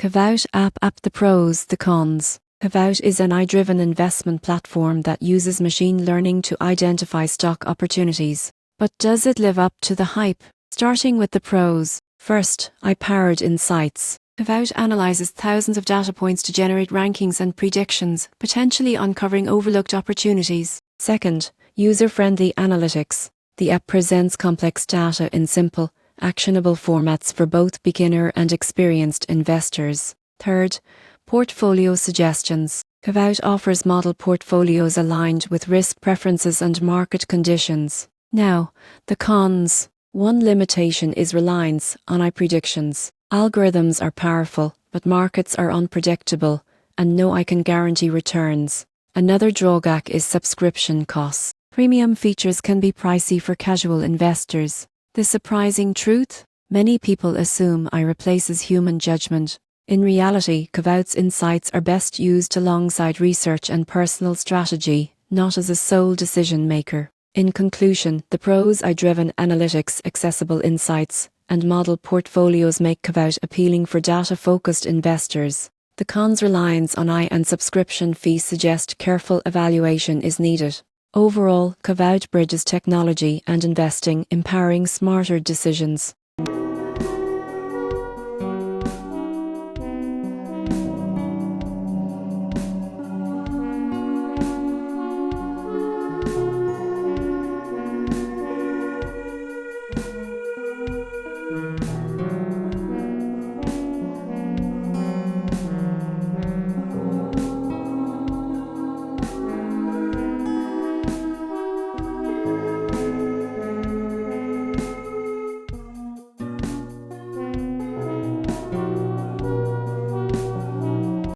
Kavout app. The pros, the cons. Kavout is an AI-driven investment platform that uses machine learning to identify stock opportunities. But does it live up to the hype? Starting with the pros. First, AI-powered insights. Kavout analyzes thousands of data points to generate rankings and predictions, potentially uncovering overlooked opportunities. Second, user-friendly analytics. The app presents complex data in simple, actionable formats for both beginner and experienced investors. Third, portfolio suggestions. Kavout offers model portfolios aligned with risk preferences and market conditions. Now, the cons. One limitation is reliance on AI predictions. Algorithms are powerful, but markets are unpredictable, and no AI can guarantee returns. Another drawback is subscription costs. Premium features can be pricey for casual investors. The surprising truth? Many people assume AI replaces human judgment. In reality, Kavout's insights are best used alongside research and personal strategy, not as a sole decision maker. In conclusion, the pros: AI-driven analytics, accessible insights, and model portfolios make Kavout appealing for data-focused investors. The cons: reliance on AI and subscription fees suggest careful evaluation is needed. Overall, Kavout bridges technology and investing, empowering smarter decisions.